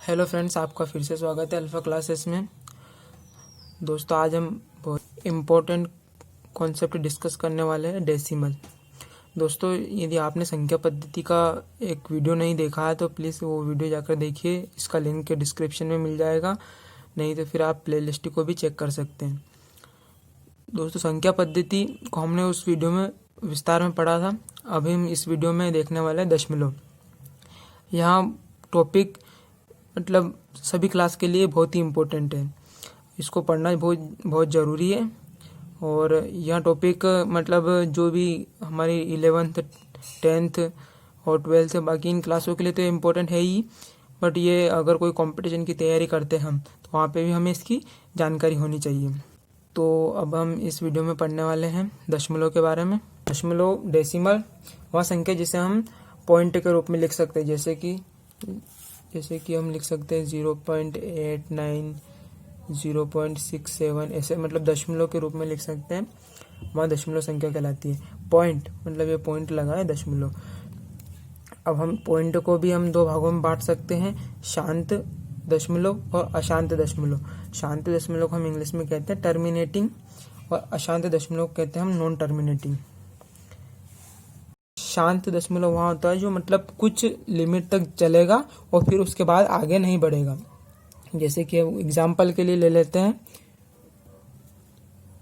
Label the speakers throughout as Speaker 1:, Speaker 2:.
Speaker 1: Hello friends, आपका फिर से स्वागत है अल्फ़ा क्लासेस में। दोस्तों, आज हम बहुत इम्पोर्टेंट कॉन्सेप्ट डिस्कस करने वाले हैं, डेसिमल। दोस्तों, यदि आपने संख्या पद्धति का एक वीडियो नहीं देखा है तो प्लीज़ वो वीडियो जाकर देखिए। इसका लिंक डिस्क्रिप्शन में मिल जाएगा, नहीं तो फिर आप प्लेलिस्ट को भी चेक कर सकते हैं। दोस्तों, संख्या पद्धति को हमने उस वीडियो में विस्तार में पढ़ा था। अभी हम इस वीडियो में देखने वाले हैं दशमलव। यहाँ टॉपिक मतलब सभी क्लास के लिए बहुत ही इम्पोर्टेंट है, इसको पढ़ना बहुत ज़रूरी है। और यह टॉपिक मतलब जो भी हमारी 11th 10th और 12th बाकी इन क्लासों के लिए तो इम्पोर्टेंट है ही, बट ये अगर कोई कंपटीशन की तैयारी करते हैं हम तो वहाँ पे भी हमें इसकी जानकारी होनी चाहिए। तो अब हम इस वीडियो में पढ़ने वाले हैं दशमलव के बारे में। दशमलव डेसिमल वह संख्या जिसे हम पॉइंट के रूप में लिख सकते हैं, जैसे कि हम लिख सकते हैं 0.89 0.67 ऐसे, मतलब दशमलव के रूप में लिख सकते हैं। वहाँ दशमलव संख्या कहलाती है। पॉइंट मतलब ये पॉइंट लगा है दशमलव। अब हम पॉइंट को भी हम दो भागों में बांट सकते हैं, शांत दशमलव और अशांत दशमलव। शांत दशमलव को हम इंग्लिश में कहते हैं टर्मिनेटिंग, और अशांत दशमलव को कहते हैं हम नॉन टर्मिनेटिंग। शांत दशमलव वहाँ होता है जो मतलब कुछ लिमिट तक चलेगा और फिर उसके बाद आगे नहीं बढ़ेगा। जैसे कि एग्जाम्पल के लिए ले लेते हैं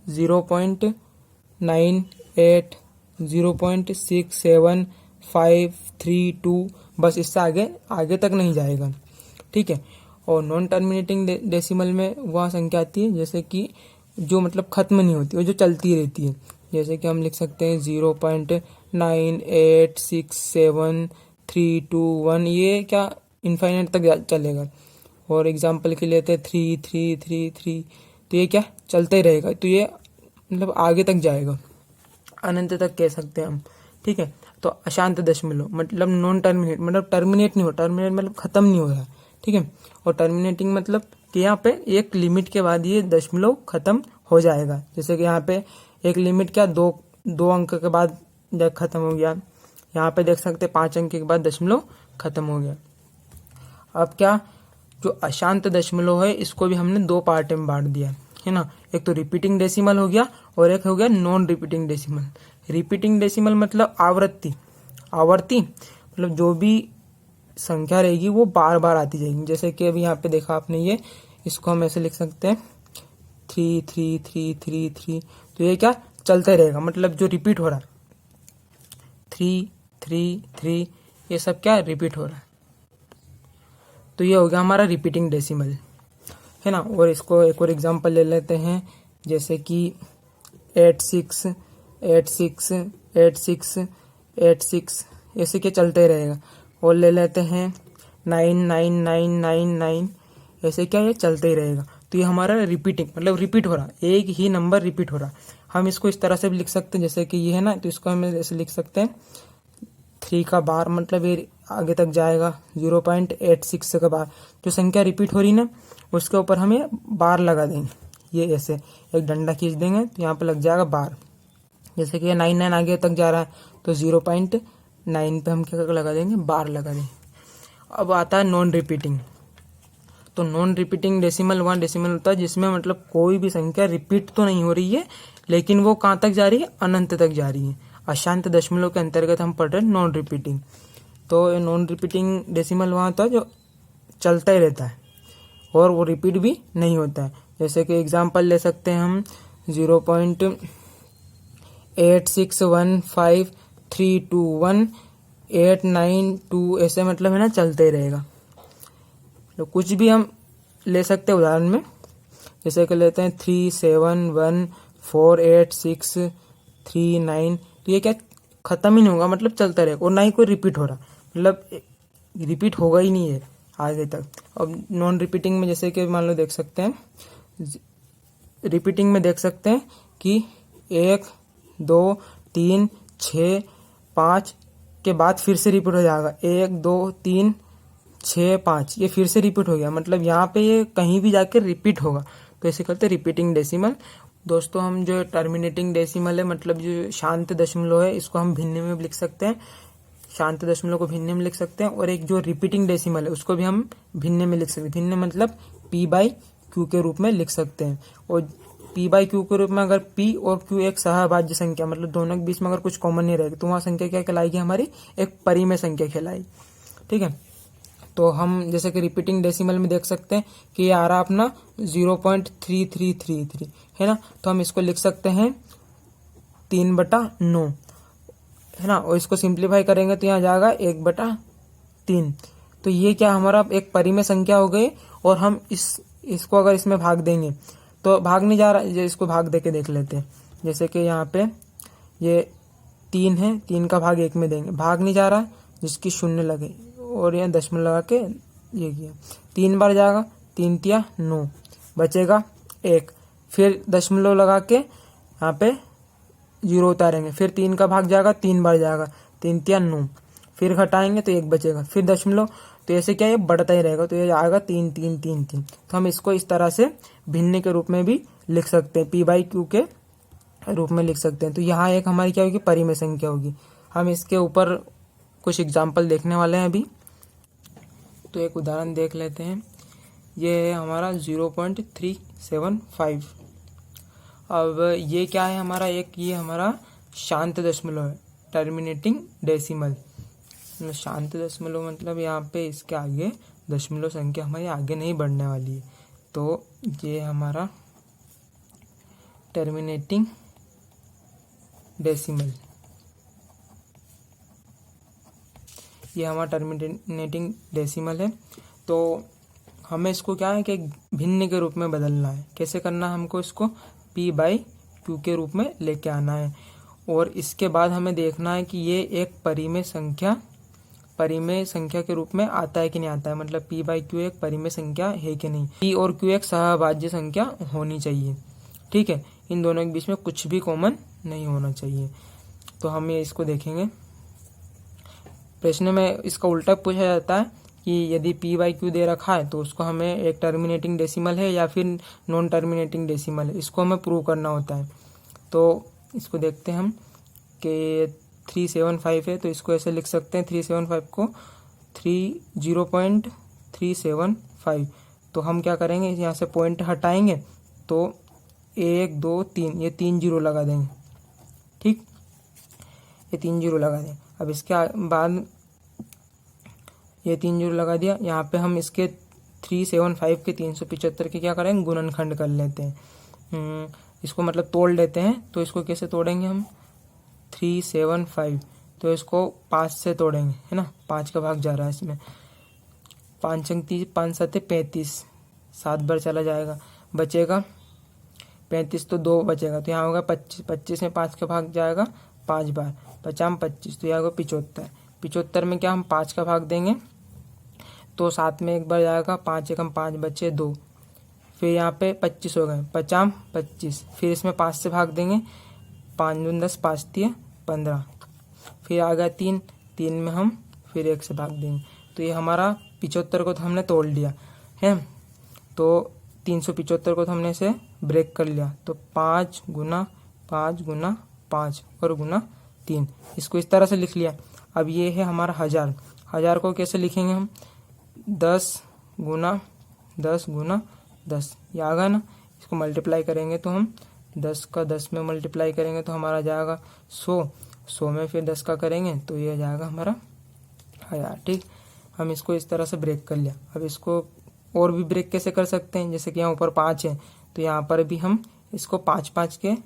Speaker 1: 0.98 0.67532, बस इससे आगे तक नहीं जाएगा, ठीक है। और नॉन टर्मिनेटिंग डेसिमल में वह संख्या आती है जैसे कि जो मतलब खत्म नहीं होती, वो जो चलती रहती है। जैसे कि हम लिख सकते हैं 0.986732 ये क्या इनफाइनाइट तक चलेगा। और एग्जाम्पल के लिए लेते हैं 3333, तो ये क्या चलता ही रहेगा, तो ये मतलब आगे तक जाएगा, अनंत तक कह सकते हैं हम, ठीक है। तो अशांत दशमलव मतलब नॉन टर्मिनेट, मतलब टर्मिनेट नहीं हो, टर्मिनेट मतलब खत्म नहीं हो रहा है, ठीक है। और टर्मिनेटिंग मतलब कि यहाँ पे एक लिमिट के बाद ये दशमलव खत्म हो जाएगा। जैसे कि यहाँ पे एक लिमिट क्या दो अंक के बाद खत्म हो गया, यहाँ पे देख सकते हैं 5 अंक के बाद दशमलव खत्म हो गया। अब क्या, जो अशांत दशमलव है इसको भी हमने दो पार्ट में बांट दिया है ना। एक तो रिपीटिंग डेसिमल हो गया और एक हो गया non repeating decimal. Repeating decimal मतलब आवर्ती मतलब जो भी संख्या रहेगी वो बार बार आती जाएगी। जैसे कि अभी यहाँ पे देखा आपने, ये इसको हम ऐसे लिख सकते हैं 33333, तो ये क्या चलता रहेगा, मतलब जो रिपीट हो रहा है 333, ये सब क्या रिपीट हो रहा है। तो ये हो गया हमारा रिपीटिंग डेसिमल, है ना। और इसको एक और एग्जांपल ले लेते हैं, जैसे कि 86 ऐसे क्या चलते रहेगा। और ले लेते हैं 99999, ऐसे क्या ये चलते ही रहेगा। तो ये हमारा रिपीटिंग मतलब रिपीट हो रहा है, एक ही नंबर रिपीट हो रहा है। हम इसको इस तरह से भी लिख सकते हैं, जैसे कि ये है ना, तो इसको हम ऐसे लिख सकते हैं 3 का बार, मतलब ये आगे तक जाएगा। 0.86 का बार, जो संख्या रिपीट हो रही ना उसके ऊपर हमें बार लगा देंगे। ये ऐसे एक डंडा खींच देंगे तो यहाँ पे लग जाएगा बार। जैसे कि 99 आगे तक जा रहा है तो 0.9 पे हम क्या लगा देंगे, बार लगा देंगे। अब आता है नॉन रिपीटिंग। तो नॉन रिपीटिंग डेसिमल वहाँ डेसिमल होता है जिसमें मतलब कोई भी संख्या रिपीट तो नहीं हो रही है, लेकिन वो कहाँ तक जा रही है, अनंत तक जा रही है। अशांत दशमलव के अंतर्गत हम पढ़ रहे हैं नॉन रिपीटिंग। तो नॉन रिपीटिंग डेसिमल वहाँ होता है जो चलता ही रहता है और वो रिपीट भी नहीं होता है। जैसे कि एग्जाम्पल ले सकते हैं हम 0.8615321 ऐसे, मतलब है ना चलते ही रहेगा। तो कुछ भी हम ले सकते हैं उदाहरण में, जैसे कि लेते हैं 37148639, तो ये क्या खत्म ही नहीं होगा, मतलब चलता रहेगा और ना ही कोई रिपीट हो रहा, मतलब रिपीट होगा ही नहीं है आगे तक। अब नॉन रिपीटिंग में जैसे कि मान लो देख सकते हैं, रिपीटिंग में देख सकते हैं कि 1 2 3 6 5 के बाद फिर से रिपीट हो जाएगा, 1 2 3 6 5, ये फिर से रिपीट हो गया, मतलब यहाँ पे ये कहीं भी जाकर रिपीट होगा, तो इसे कहते हैं रिपीटिंग डेसिमल। दोस्तों, हम जो टर्मिनेटिंग डेसिमल है मतलब जो शांत दशमलव है, इसको हम भिन्न में भी लिख सकते हैं। शांत दशमलव को भिन्न में लिख सकते हैं, और एक जो रिपीटिंग डेसिमल है उसको भी हम भिन्न में लिख सकते हैं। भिन्न मतलब p बाई क्यू के रूप में लिख सकते हैं। और p बाई क्यू के रूप में अगर p और q एक सहभाज्य संख्या, मतलब दोनों के बीच में अगर कुछ कॉमन नहीं रहेगी, तो वहाँ संख्या क्या कहलाएगी हमारी, एक परिमेय संख्या कहलाएगी। ठीक है, तो हम जैसे कि रिपीटिंग डेसिमल में देख सकते हैं कि ये आ रहा अपना 0.3333 है ना, तो हम इसको लिख सकते हैं 3/9 है ना, और इसको सिंप्लीफाई करेंगे तो यहाँ जाएगा 1/3। तो ये क्या हमारा एक परिमेय संख्या हो गई, और हम इसको अगर इसमें भाग देंगे तो भाग नहीं जा रहा, इसको भाग दे के देख लेते हैं। जैसे कि यहाँ पे ये 3 है, 3 का भाग 1 में देंगे, भाग नहीं जा रहा, जिसकी 0 लगे और यहाँ दशमलव लगा के ये किया, 3 बार जाएगा, 3 तिया 9, बचेगा 1, फिर दशमलव लगा के यहाँ पे 0 उतारेंगे, फिर 3 का भाग जाएगा, 3 बार जाएगा, 3 तिया 9, फिर घटाएंगे तो 1 बचेगा, फिर दशमलव, तो ऐसे क्या ये बढ़ता ही रहेगा, तो ये आएगा 3 3 3 3। तो हम इसको इस तरह से भिन्न के रूप में भी लिख सकते हैं, p बाई क्यू के रूप में लिख सकते हैं। तो यहाँ एक हमारी क्या होगी, परिमेय संख्या होगी। हम इसके ऊपर कुछ एग्जाम्पल देखने वाले हैं अभी, तो एक उदाहरण देख लेते हैं। ये है हमारा 0.375। अब ये क्या है हमारा, एक ये हमारा शांत दशमलव है, टर्मिनेटिंग डेसिमल। शांत दशमलव मतलब यहाँ पे इसके आगे दशमलव संख्या हमारी आगे नहीं बढ़ने वाली है, तो ये हमारा टर्मिनेटिंग डेसिमल, ये हमारा टर्मिनेटिंग डेसिमल है। तो हमें इसको क्या है कि भिन्न के रूप में बदलना है। कैसे करना है हमको, इसको p बाई क्यू के रूप में लेके आना है, और इसके बाद हमें देखना है कि ये एक परिमेय संख्या के रूप में आता है कि नहीं आता है, मतलब p बाई क्यू एक परिमेय संख्या है कि नहीं। p और q एक सहभाज्य संख्या होनी चाहिए। ठीक है, इन दोनों के बीच में कुछ भी कॉमन नहीं होना चाहिए। तो हम ये इसको देखेंगे, प्रश्न में इसका उल्टा पूछा जाता है कि यदि p बाई क्यू दे रखा है तो उसको हमें एक टर्मिनेटिंग डेसिमल है या फिर नॉन टर्मिनेटिंग डेसिमल है, इसको हमें प्रूव करना होता है। तो इसको देखते हैं हम कि 375 है, तो इसको ऐसे लिख सकते हैं 375 को 0.375। तो हम क्या करेंगे, यहाँ से पॉइंट हटाएंगे तो 1 2 3, ये 3 0 लगा देंगे। ठीक, ये 3 0 लगा दें। अब इसके बाद ये 3 0 लगा दिया, यहाँ पे हम इसके 375 के 375 के क्या करेंगे, गुणनखंड कर लेते हैं, इसको मतलब तोड़ लेते हैं। तो इसको कैसे तोड़ेंगे हम, 375, तो इसको 5 से तोड़ेंगे, है ना, 5 का भाग जा रहा है इसमें, 5 अंक 30, 5 7 35, 7 बार चला जाएगा, बचेगा 35, तो 2 बचेगा, तो यहाँ होगा 25, 25 में 5 का भाग जाएगा 5 बार, 50 25, तो यहाँ होगा 75। 75 में क्या हम 5 का भाग देंगे तो 7 में 1 बार जाएगा, 5 एकम 5 बचे 2, फिर यहाँ पे 25 हो गए, 50 25, फिर इसमें 5 से भाग देंगे, 5 दूनी 10, 5 तिया 15, फिर आ गया 3, 3 में हम फिर 1 से भाग देंगे। तो ये हमारा 75 को तो हमने तोड़ लिया है, तो 375 को तो हमने इसे ब्रेक कर लिया, तो 5 गुना 5 गुना 5 और गुना 3, इसको इस तरह से लिख लिया। अब ये है हमारा 1000, 1000 को कैसे लिखेंगे हम, 10 गुना 10 गुना 10, ये आ गया ना, इसको मल्टीप्लाई करेंगे तो हम 10 का 10 में मल्टीप्लाई करेंगे तो हमारा जाएगा 100, 100 में फिर 10 का करेंगे तो ये जाएगा हमारा 1000। ठीक, हम इसको इस तरह से ब्रेक कर लिया। अब इसको और भी ब्रेक कैसे कर सकते हैं, जैसे कि यहाँ ऊपर 5 है तो यहाँ पर भी हम इसको 5 के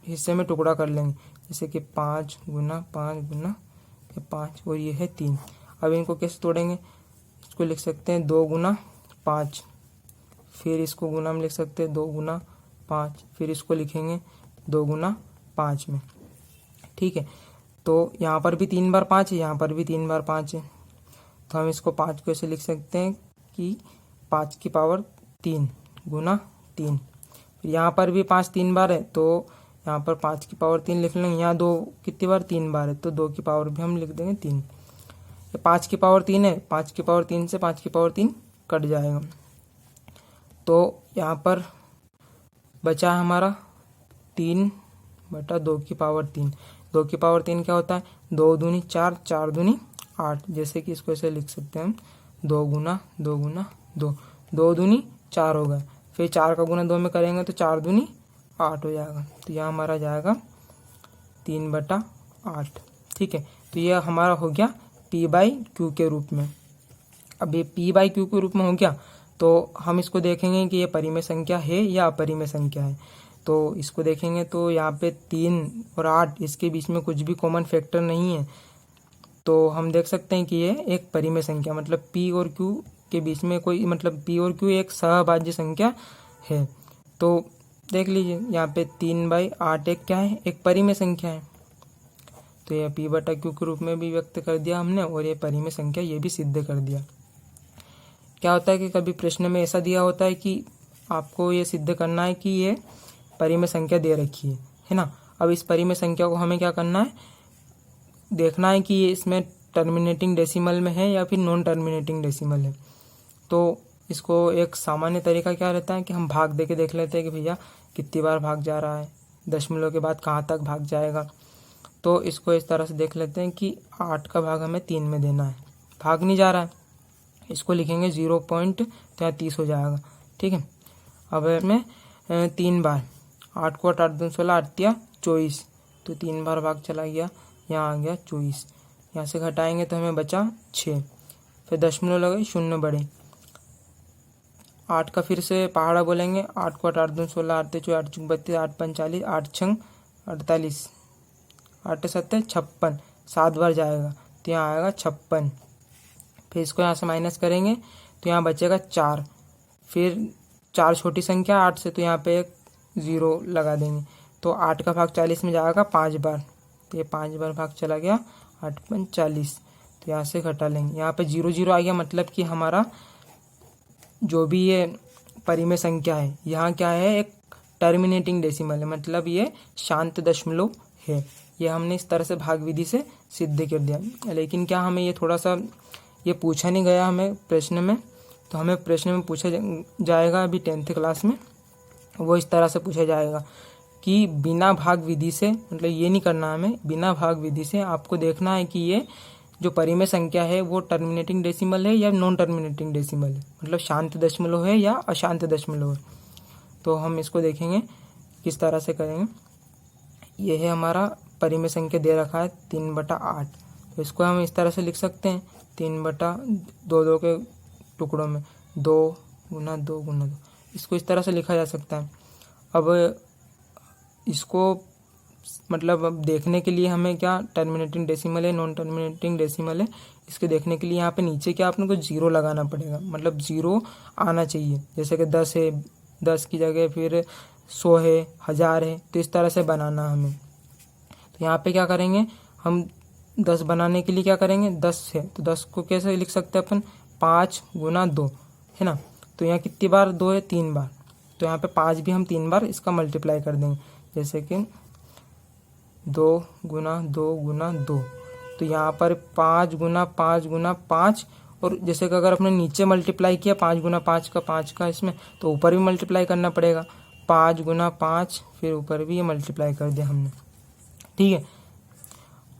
Speaker 1: हिस्से में टुकड़ा कर लेंगे, जैसे कि 5 गुना 5 गुना 5 और ये है 3। अब इनको कैसे तोड़ेंगे, इसको लिख सकते हैं 2 गुना 5, फिर इसको गुना में लिख सकते हैं 2 गुना 5, फिर इसको लिखेंगे 2 गुना 5 में। ठीक है, तो यहाँ पर भी 3 बार 5 है, यहाँ पर भी 3 बार 5 है, तो हम इसको 5 को ऐसे लिख सकते हैं कि 5 की पावर 3 गुना 3, फिर यहाँ पर भी 5 3 बार है तो यहाँ पर 5 की पावर 3 लिख लेंगे, यहाँ 2 कितनी बार 3 बार है तो 2 की पावर भी हम लिख देंगे 3। 5 की पावर 3 है, 5 की पावर 3 से 5 की पावर 3 कट जाएगा, तो यहाँ पर बचा हमारा 3/2 की पावर 3, 2 की पावर 3 क्या होता है, 2 दूनी 4, 4 दूनी 8। जैसे कि इसको ऐसे लिख सकते हैं हम, 2 गुना 2 गुना 2, 2 दूनी 4 होगा। फिर 4 का गुना 2 में करेंगे तो 4 दूनी 8 हो जाएगा। तो यह हमारा जाएगा 3/8। ठीक है, तो यह हमारा हो गया P/Q के रूप में। अब ये P/Q के रूप में हो गया तो हम इसको देखेंगे कि ये परिमेय संख्या है या अपरिमेय संख्या है। तो इसको देखेंगे तो यहाँ पे 3 और 8 इसके बीच में कुछ भी कॉमन फैक्टर नहीं है, तो हम देख सकते हैं कि ये एक परिमेय संख्या, मतलब P और Q के बीच में कोई, मतलब P और Q एक सहभाज्य संख्या है। तो देख लीजिए यहाँ पे 3/8 एक क्या है, एक परिमेय संख्या है। तो यह P/Q के रूप में भी व्यक्त कर दिया हमने, और ये परिमेय संख्या ये भी सिद्ध कर दिया। क्या होता है कि कभी प्रश्न में ऐसा दिया होता है कि आपको ये सिद्ध करना है कि ये परिमेय संख्या दे रखी है ना। अब इस परिमेय संख्या को हमें क्या करना है, देखना है कि ये इसमें टर्मिनेटिंग डेसिमल में है या फिर नॉन टर्मिनेटिंग डेसिमल है। तो इसको एक सामान्य तरीका क्या रहता है कि हम भाग दे के देख लेते हैं कि भैया कितनी बार भाग जा रहा है, दशमलव के बाद कहाँ तक भाग जाएगा। तो इसको इस तरह से देख लेते हैं कि 8 का भाग हमें 3 में देना है, भाग नहीं जा रहा है, इसको लिखेंगे 0.30 हो जाएगा। ठीक है, अब हमें 3 बार 8 को 8 दूनी 16, 8 तिया 24, तो 3 बार भाग चला गया, यहाँ आ गया 24। यहाँ से घटाएंगे तो हमें बचा 6, फिर दशमलव लगे, शून्य बढ़े, 8 का फिर से पहाड़ा बोलेंगे, 8 को 8 दूनी 16, 8 तिया 24, 8 चौक 32, 8 पंच 40, 8 छंग 48, 8 सत्ते 56, 7 बार जाएगा तो यहाँ आएगा 56। फिर इसको यहाँ से माइनस करेंगे तो यहाँ बचेगा 4, फिर 4 छोटी संख्या 8 से, तो यहाँ पे एक 0 लगा देंगे। तो 8 का भाग 40 में जाएगा 5 बार, तो ये 5 बार भाग चला गया, 8 पंच 40, तो यहाँ से घटा लेंगे, यहाँ पे 0 0 आ गया, मतलब कि हमारा जो भी ये परिमेय संख्या है यहाँ क्या है, एक टर्मिनेटिंग डेसिमल है, मतलब ये शांत दशमलव है। ये हमने इस तरह से भाग विधि से सिद्ध कर दिया। लेकिन क्या हमें ये थोड़ा सा ये पूछा नहीं गया हमें प्रश्न में, तो हमें प्रश्न में पूछा जाएगा अभी 10th क्लास में, वो इस तरह से पूछा जाएगा कि बिना भाग विधि से, मतलब ये नहीं करना हमें, बिना भाग विधि से आपको देखना है कि ये जो परिमेय संख्या है वो टर्मिनेटिंग डेसिमल है या नॉन टर्मिनेटिंग डेसिमल है, मतलब शांत दशमलव है या अशांत दशमलव है। तो हम इसको देखेंगे किस तरह से करेंगे। ये है हमारा परिमेय संख्या दे रखा है 3/8, तो इसको हम इस तरह से लिख सकते हैं 3/2 के टुकड़ों में 2 गुना 2 गुना 2, इसको इस तरह से लिखा जा सकता है। अब इसको मतलब अब देखने के लिए हमें क्या टर्मिनेटिंग डेसिमल है नॉन टर्मिनेटिंग डेसिमल है, इसके देखने के लिए यहाँ पे नीचे क्या अपने को 0 लगाना पड़ेगा, मतलब 0 आना चाहिए। जैसे कि 10 है, 10 की जगह फिर 100 है, 1000 है, तो इस तरह से बनाना हमें। तो यहाँ पे क्या करेंगे हम, 10 बनाने के लिए क्या करेंगे, 10 है तो 10 को कैसे लिख सकते हैं अपन, 5 गुना 2 है ना। तो यहाँ कितनी बार 2 है, 3 बार, तो यहाँ पे 5 भी हम 3 बार इसका मल्टीप्लाई कर देंगे। जैसे कि 2 गुना 2 गुना 2, तो यहाँ पर 5 गुना 5 गुना 5, और जैसे कि अगर अपने नीचे मल्टीप्लाई किया 5 गुना 5 का 5 का इसमें, तो ऊपर भी मल्टीप्लाई करना पड़ेगा, 5 गुना 5, फिर ऊपर भी ये मल्टीप्लाई कर दिया हमने। ठीक है,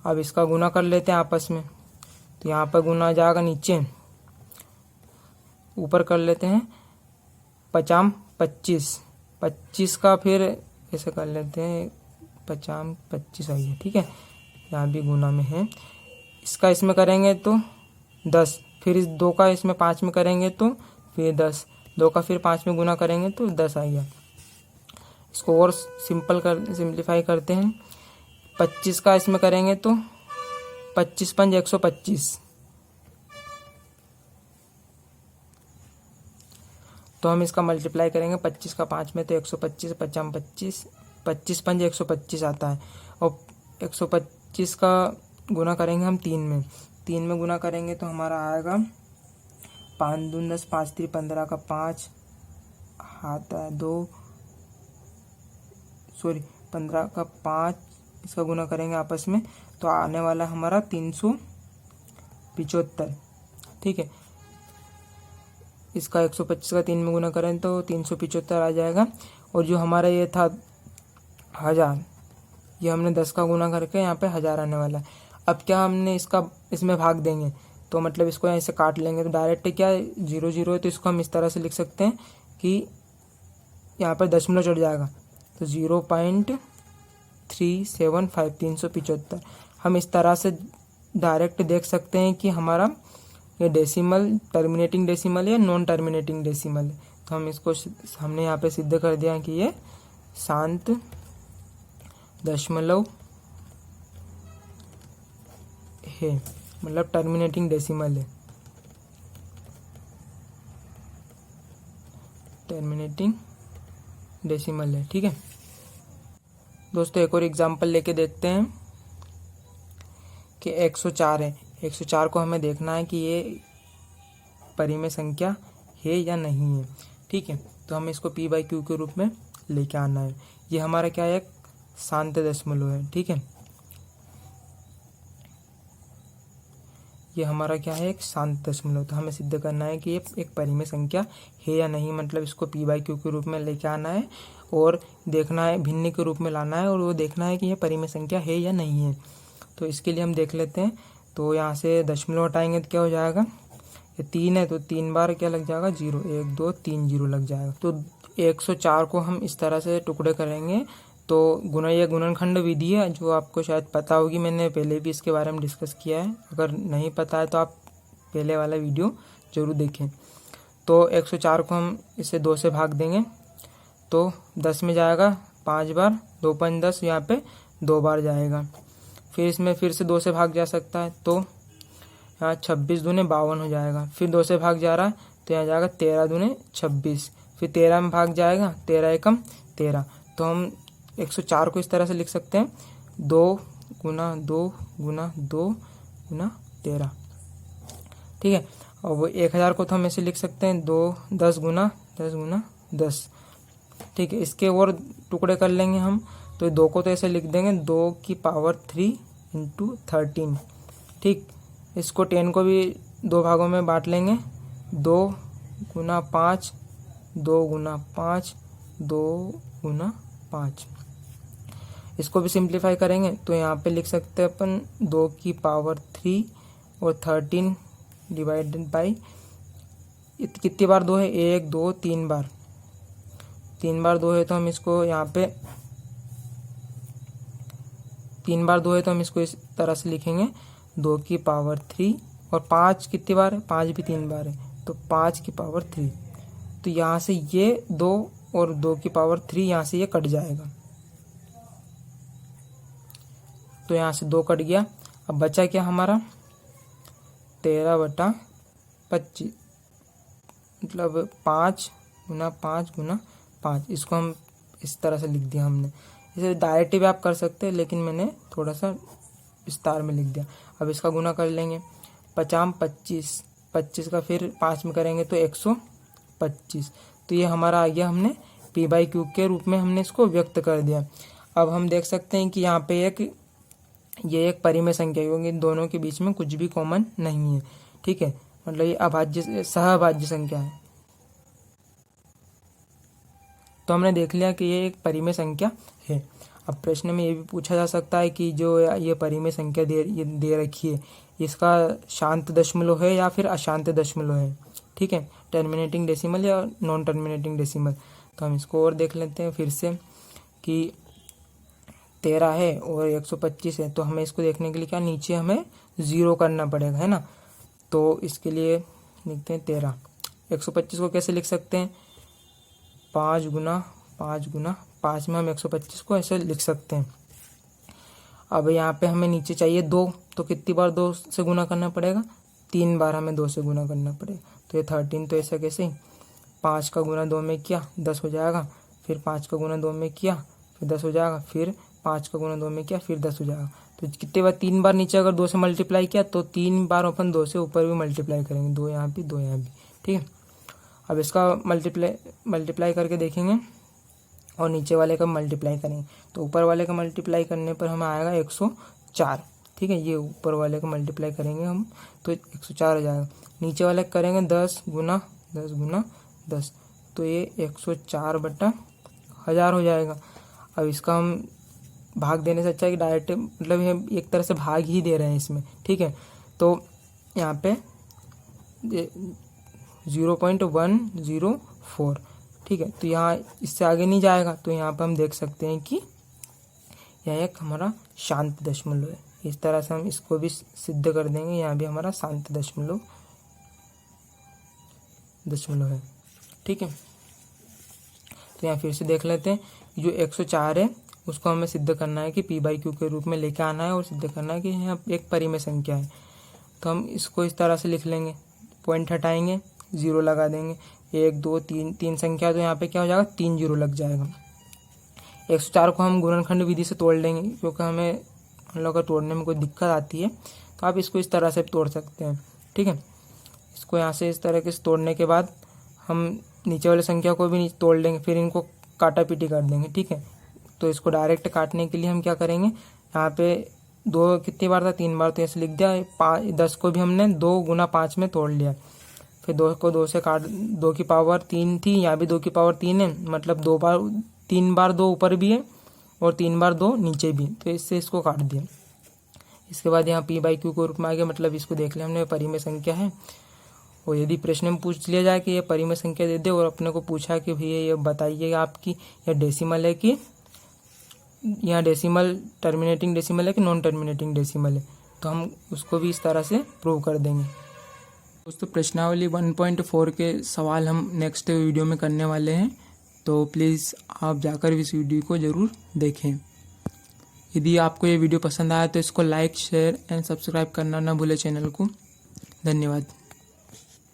Speaker 1: अब इसका गुना कर लेते हैं आपस में, तो यहाँ पर गुना आ जाएगा नीचे, ऊपर कर लेते हैं 5 25, 25 का फिर ऐसे कर लेते हैं 5 25 आई है। ठीक है, यहाँ भी गुना में है, इसका इसमें करेंगे तो 10, फिर इस 2 का इसमें 5 में करेंगे तो फिर 10, 2 का फिर 5 में गुना करेंगे तो 10 आ गया। इसको और सिंप्लीफाई करते हैं, 25 का इसमें करेंगे तो 25 पंच 125, तो हम इसका मल्टीप्लाई करेंगे 25 का 5 में तो 125, 5 25, 25 पंच 125 आता है, और 125 का गुना करेंगे हम 3 में, 3 में गुना करेंगे तो हमारा आएगा 5 दूनी 10, 5 3 15 का 5 हाथ 2, सॉरी 15 का 5, इसका गुना करेंगे आपस में तो आने वाला हमारा 375। ठीक है, इसका 125 का 3 में गुना करें तो 375 आ जाएगा। और जो हमारा ये था 1000, ये हमने 10 का गुना करके यहाँ पे 1000 आने वाला है। अब क्या हमने इसमें भाग देंगे, तो मतलब इसको यहाँ से काट लेंगे, तो डायरेक्ट क्या 0 0 है, तो इसको हम इस तरह से लिख सकते हैं कि यहाँ पर दशमलव चढ़ जाएगा, तो 0.375 375। हम इस तरह से डायरेक्ट देख सकते हैं कि हमारा ये डेसिमल टर्मिनेटिंग डेसिमल है या नॉन टर्मिनेटिंग डेसिमल है। तो हमने यहाँ पे सिद्ध कर दिया कि ये शांत दशमलव है, मतलब टर्मिनेटिंग डेसिमल है, टर्मिनेटिंग डेसिमल है। ठीक है दोस्तों, एक और एग्जांपल लेके देखते हैं कि 104 है। 104 को हमें देखना है कि ये परिमेय संख्या है या नहीं है। ठीक है, तो हमें इसको p/q के रूप में लेके आना है। ये हमारा क्या है, एक शांत दशमलव है। ठीक है, ये हमारा क्या है, एक शांत दशमलव। तो हमें सिद्ध करना है कि ये एक परिमेय संख्या है या नहीं, मतलब इसको p/q के रूप में लेके आना है और देखना है, भिन्न के रूप में लाना है और वो देखना है कि ये परिमेय संख्या है या नहीं है। तो इसके लिए हम देख लेते हैं। तो यहाँ से दशमलव हटाएंगे तो क्या हो जाएगा, ये 3 है तो 3 बार क्या लग जाएगा, 0 1 2 3 0 लग जाएगा। तो 104 को हम इस तरह से टुकड़े करेंगे। तो ये गुणनखंड विधि है जो आपको शायद पता होगी, मैंने पहले भी इसके बारे में डिस्कस किया है। अगर नहीं पता है तो आप पहले वाला वीडियो जरूर देखें। तो 104 को हम इसे 2 से भाग देंगे, तो 10 में जाएगा 5 बार, 2 5 10, यहाँ पे 2 बार जाएगा। फिर इसमें फिर से 2 से भाग जा सकता है, तो यहाँ 26 दूने 52 हो जाएगा। फिर 2 से भाग जा रहा है तो यहाँ जाएगा 13 दूने 26, फिर 13 में भाग जाएगा, 13 एकम 13। तो हम 104 को इस तरह से लिख सकते हैं, 2 गुना 2 गुना 2 गुना 13। ठीक है, और वो 1000 को तो हम ऐसे लिख सकते हैं 10 गुना 10 गुना 10। ठीक है, इसके और टुकड़े कर लेंगे हम, तो 2 को तो ऐसे लिख देंगे 2 की पावर 3 इंटू 13। ठीक, इसको 10 को भी 2 भागों में बांट लेंगे, 2 गुना 5 2 गुना 5 2 गुना 5। इसको भी सिंप्लीफाई करेंगे तो यहाँ पे लिख सकते हैं अपन 2 की पावर 3 और 13 डिवाइडेड बाई कितनी बार 2 है, 1 2 3 बार, 3 बार 2 है तो हम इसको यहाँ पे 3 बार 2 है तो हम इसको इस तरह से लिखेंगे 2 की पावर 3 और 5 कितनी बार है, 5 भी 3 बार है तो 5 की पावर 3। तो यहाँ से ये 2 और 2 की पावर 3 यहाँ से ये कट जाएगा, तो यहाँ से 2 कट गया। अब बचा क्या हमारा 13/25, मतलब 5 गुना 5 गुना 5। इसको हम इस तरह से लिख दिया हमने। इसे डायरेक्ट भी आप कर सकते हैं, लेकिन मैंने थोड़ा सा विस्तार में लिख दिया। अब इसका गुना कर लेंगे, 50 25, 25 का फिर 5 में करेंगे तो 125। तो ये हमारा आ गया, हमने p/q के रूप में हमने इसको व्यक्त कर दिया। अब हम देख सकते हैं कि यहाँ पे ये एक परिमेय संख्या है, क्योंकि इन दोनों के बीच में कुछ भी कॉमन नहीं है। ठीक है, मतलब ये अभाज्य सहअभाज्य संख्या है। तो हमने देख लिया कि ये एक परिमेय संख्या है। अब प्रश्न में ये भी पूछा जा सकता है कि जो ये परिमेय संख्या दे रखी है, इसका शांत दशमलव है या फिर अशांत दशमलव है। ठीक है, टर्मिनेटिंग डेसिमल या नॉन टर्मिनेटिंग डेसिमल। तो हम इसको और देख लेते हैं फिर से कि 13 है और 125 है, तो हमें इसको देखने के लिए क्या नीचे हमें 0 करना पड़ेगा, है ना। तो इसके लिए लिखते हैं 13। 125 को कैसे लिख सकते हैं, 5 गुना 5 गुना 5 में हम 125 को ऐसे लिख सकते हैं। अब यहाँ पे हमें नीचे चाहिए 2, तो कितनी बार 2 से गुना करना पड़ेगा, 3 बार हमें 2 से गुना करना पड़ेगा। तो ये 13, तो ऐसा कैसे, 5 का गुना 2 में किया 10 हो जाएगा, फिर 5 का गुना 2 में किया फिर 10 हो जाएगा, फिर 5 का गुना 2 में किया फिर 10 हो जाएगा। तो कितने बार, 3 बार नीचे अगर 2 से मल्टीप्लाई किया तो 3 बार अपन 2 से ऊपर भी मल्टीप्लाई करेंगे, 2 यहाँ भी 2 यहाँ भी। ठीक है, अब इसका मल्टीप्लाई करके देखेंगे और नीचे वाले का मल्टीप्लाई करेंगे, तो ऊपर वाले का मल्टीप्लाई करने पर हमें आएगा 104। ठीक है, ये ऊपर वाले का मल्टीप्लाई करेंगे हम तो 104 हो जाएगा। नीचे वाले करेंगे 10 गुना 10 गुना 10, तो ये 104/1000 हो जाएगा। अब इसका हम भाग देने से अच्छा है कि डायरेक्ट, मतलब हम एक तरह से भाग ही दे रहे हैं इसमें, ठीक है। तो यहाँ पे 0.104, ठीक है। तो यहाँ इससे आगे नहीं जाएगा, तो यहाँ पे हम देख सकते हैं कि यह एक हमारा शांत दशमलव है। इस तरह से हम इसको भी सिद्ध कर देंगे, यहाँ भी हमारा शांत दशमलव है, ठीक है। तो यहाँ फिर से देख लेते हैं, जो 104 है उसको हमें सिद्ध करना है कि p/q के रूप में लेके आना है और सिद्ध करना है कि यहाँ एक परिमेय संख्या है। तो हम इसको इस तरह से लिख लेंगे, पॉइंट हटाएंगे, 0 लगा देंगे, 1 2 3 3 संख्या, तो यहाँ पे क्या हो जाएगा, 3 0 लग जाएगा। 104 को हम गुणनखंड विधि से तोड़ लेंगे, क्योंकि हमें हम लोग का तोड़ने में कोई दिक्कत आती है, तो आप इसको इस तरह से तोड़ सकते हैं, ठीक है। इसको यहाँ से इस तरह से तोड़ने के बाद हम नीचे वाले संख्या को भी तोड़ लेंगे, फिर इनको काटा पीटी कर देंगे, ठीक है। तो इसको डायरेक्ट काटने के लिए हम क्या करेंगे, यहाँ पे 2 कितनी बार था, 3 बार, तो ऐसे लिख दिया। 10 को भी हमने 2 गुना 5 में तोड़ लिया, फिर 2 को 2 से काट, 2 की पावर 3 थी, यहाँ भी 2 की पावर 3 है, मतलब 3 बार 2 ऊपर भी है और 3 बार 2 नीचे भी, तो इससे इसको काट दिया। इसके बाद यहाँ p/q के रूप में आ गया, मतलब इसको देख लिया हमने, परिमेय संख्या है। और यदि प्रश्न में पूछ लिया जाए कि ये परिमेय संख्या दे दे और अपने को पूछा कि भैया ये बताइए आपकी या डेसिमल है कि यहाँ डेसिमल टर्मिनेटिंग डेसिमल है कि नॉन टर्मिनेटिंग डेसिमल है, तो हम उसको भी इस तरह से प्रूव कर देंगे। दोस्तों प्रश्नावली 1.4 के सवाल हम नेक्स्ट वीडियो में करने वाले हैं, तो प्लीज़ आप जाकर इस वीडियो को ज़रूर देखें। यदि आपको ये वीडियो पसंद आया तो इसको लाइक, शेयर एंड सब्सक्राइब करना ना भूलें चैनल को। धन्यवाद।